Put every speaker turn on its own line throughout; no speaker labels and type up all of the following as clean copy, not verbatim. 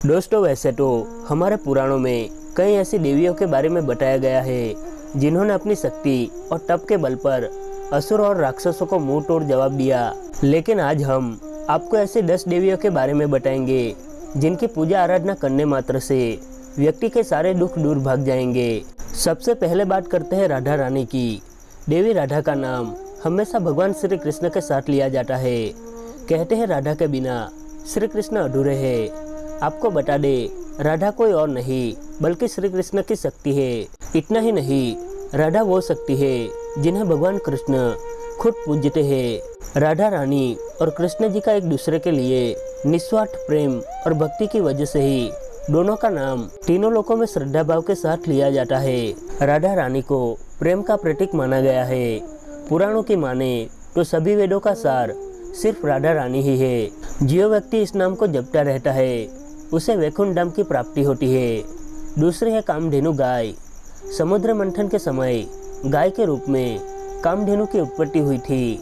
दोस्तों, वैसे तो हमारे पुराणों में कई ऐसी देवियों के बारे में बताया गया है जिन्होंने अपनी शक्ति और तप के बल पर असुर और राक्षसों को मुंह तोड़ जवाब दिया। लेकिन आज हम आपको ऐसे 10 देवियों के बारे में बताएंगे जिनकी पूजा आराधना करने मात्र से व्यक्ति के सारे दुख दूर भाग जाएंगे। सबसे पहले बात करते हैं राधा रानी की। देवी राधा का नाम हमेशा भगवान श्री कृष्ण के साथ लिया जाता है। कहते हैं राधा के बिना श्री कृष्ण अधूरे हैं। आपको बता दे, राधा कोई और नहीं बल्कि श्री कृष्ण की शक्ति है। इतना ही नहीं, राधा वो शक्ति है जिन्हें भगवान कृष्ण खुद पूजते हैं। राधा रानी और कृष्ण जी का एक दूसरे के लिए निस्वार्थ प्रेम और भक्ति की वजह से ही दोनों का नाम तीनों लोकों में श्रद्धा भाव के साथ लिया जाता है। राधा रानी को प्रेम का प्रतीक माना गया है। पुराणों की माने तो सभी वेदों का सार सिर्फ राधा रानी ही है। जो व्यक्ति इस नाम को जपता रहता है उसे वैकुंठ धाम की प्राप्ति होती है। दूसरी है कामधेनु गाय। समुद्र मंथन के समय गाय के रूप में कामधेनु की उत्पत्ति हुई थी।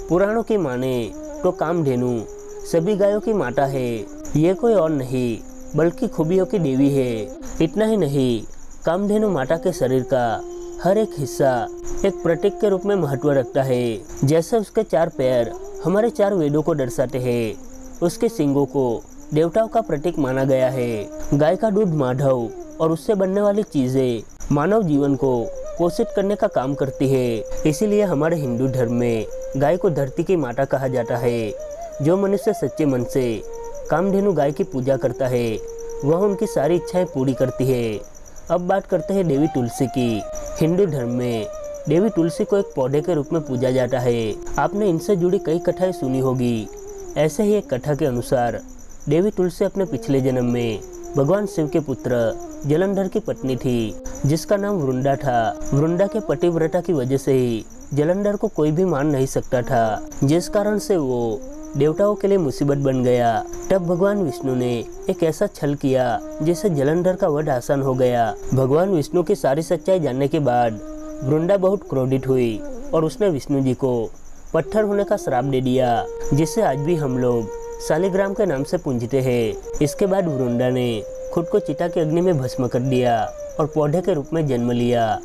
पुराणों की माने तो कामधेनु सभी गायों की माता है। ये कोई और नहीं बल्कि खूबियों की देवी है। इतना ही नहीं, कामधेनु माता के शरीर का हर एक हिस्सा एक प्रतीक के रूप में महत्व रखता है। जैसे उसके 4 पैर हमारे 4 वेदों को दर्शाते हैं, उसके सींगों को देवताओं का प्रतीक माना गया है। गाय का दूध माधव और उससे बनने वाली चीजें मानव जीवन को पोषित करने का काम करती है। इसीलिए हमारे हिंदू धर्म में गाय को धरती की माता कहा जाता है। जो मनुष्य सच्चे मन से कामधेनु गाय की पूजा करता है वह उनकी सारी इच्छाएं पूरी करती है। अब बात करते हैं देवी तुलसी की। हिंदू धर्म में देवी तुलसी को एक पौधे के रूप में पूजा जाता है। आपने इनसे जुड़ी कई कथाएं सुनी होगी। ऐसे ही एक कथा के अनुसार देवी तुलसी अपने पिछले जन्म में भगवान शिव के पुत्र जलंधर की पत्नी थी, जिसका नाम वृंदा था। वृंदा के पतिव्रता की वजह से ही जलंधर को कोई भी मान नहीं सकता था, जिस कारण से वो देवताओं के लिए मुसीबत बन गया। तब भगवान विष्णु ने एक ऐसा छल किया जिससे जलंधर का वध आसान हो गया। भगवान विष्णु की सारी सच्चाई जानने के बाद वृंदा बहुत क्रोधित हुई और उसने विष्णु जी को पत्थर होने का श्राप दे दिया, जिसे आज भी हम लोग शालिग्राम के नाम से पूजते हैं। इसके बाद वृंदा ने खुद को चिता की अग्नि में भस्म कर दिया और पौधे के रूप में जन्म लिया।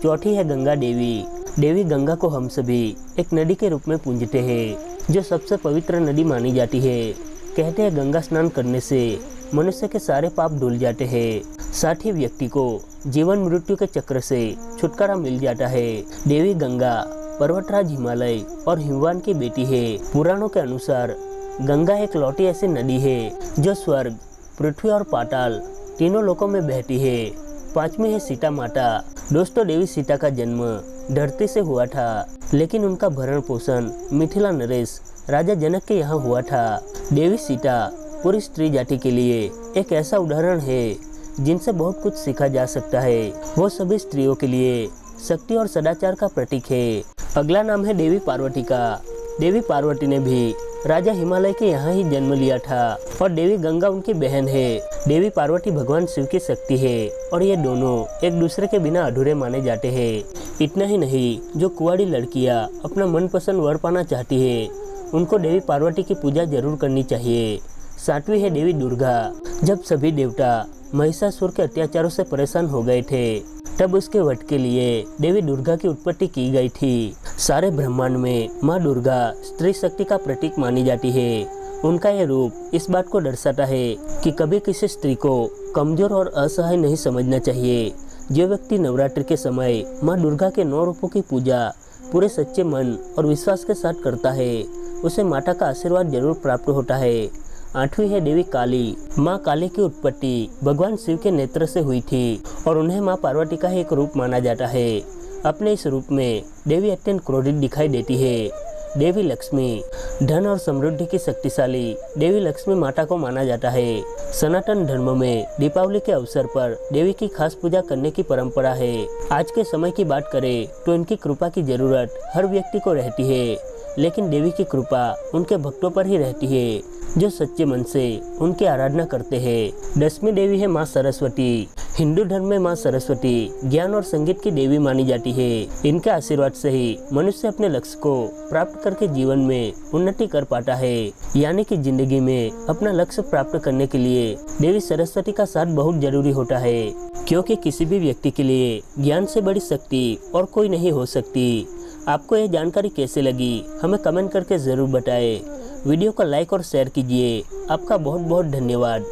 चौथी है गंगा देवी। देवी गंगा को हम सभी एक नदी के रूप में पूजते हैं, जो सबसे पवित्र नदी मानी जाती है। कहते हैं गंगा स्नान करने से मनुष्य के सारे पाप धुल जाते हैं, साथ ही व्यक्ति को जीवन मृत्यु के चक्र से छुटकारा मिल जाता है। देवी गंगा पर्वतराज हिमालय और हिमवान की बेटी है। पुराणों के अनुसार गंगा एक लौटी ऐसी नदी है जो स्वर्ग, पृथ्वी और पाताल तीनों लोकों में बहती है। 5वीं है सीता माता। दोस्तों, देवी सीता का जन्म धरती से हुआ था, लेकिन उनका भरण पोषण मिथिला नरेश राजा जनक के यहाँ हुआ था। देवी सीता पूरी स्त्री जाति के लिए एक ऐसा उदाहरण है जिनसे बहुत कुछ सीखा जा सकता है। वो सभी स्त्रियों के लिए शक्ति और सदाचार का प्रतीक है। अगला नाम है देवी पार्वती का। देवी पार्वती ने भी राजा हिमालय के यहाँ ही जन्म लिया था और देवी गंगा उनकी बहन है। देवी पार्वती भगवान शिव की शक्ति है और ये दोनों एक दूसरे के बिना अधूरे माने जाते हैं। इतना ही नहीं, जो कुंवारी लड़कियाँ अपना मनपसंद वर पाना चाहती है उनको देवी पार्वती की पूजा जरूर करनी चाहिए। 7वीं है देवी दुर्गा। जब सभी देवता महिषासुर के अत्याचारों से परेशान हो गए थे तब उसके वध के लिए देवी दुर्गा की उत्पत्ति की गई थी। सारे ब्रह्मांड में माँ दुर्गा स्त्री शक्ति का प्रतीक मानी जाती है। उनका यह रूप इस बात को दर्शाता है कि कभी किसी स्त्री को कमजोर और असहाय नहीं समझना चाहिए। जो व्यक्ति नवरात्रि के समय माँ दुर्गा के 9 रूपों की पूजा पूरे सच्चे मन और विश्वास के साथ करता है उसे माता का आशीर्वाद जरूर प्राप्त होता है। 8वीं है देवी काली। माँ काली की उत्पत्ति भगवान शिव के नेत्र से हुई थी और उन्हें माँ पार्वती का एक रूप माना जाता है। अपने इस रूप में देवी अत्यंत क्रोधित दिखाई देती है। देवी लक्ष्मी, धन और समृद्धि की शक्तिशाली देवी लक्ष्मी माता को माना जाता है। सनातन धर्म में दीपावली के अवसर पर देवी की खास पूजा करने की परंपरा है। आज के समय की बात करें तो इनकी कृपा की जरूरत हर व्यक्ति को रहती है, लेकिन देवी की कृपा उनके भक्तों पर ही रहती है जो सच्चे मन से उनकी आराधना करते हैं। 10वीं देवी है माँ सरस्वती। हिंदू धर्म में माँ सरस्वती ज्ञान और संगीत की देवी मानी जाती है। इनके आशीर्वाद से ही मनुष्य अपने लक्ष्य को प्राप्त करके जीवन में उन्नति कर पाता है। यानी कि जिंदगी में अपना लक्ष्य प्राप्त करने के लिए देवी सरस्वती का साथ बहुत जरूरी होता है, क्योंकि किसी भी व्यक्ति के लिए ज्ञान से बड़ी शक्ति और कोई नहीं हो सकती। आपको यह जानकारी कैसे लगी हमें कमेंट करके ज़रूर बताएं। वीडियो को लाइक और शेयर कीजिए। आपका बहुत बहुत धन्यवाद।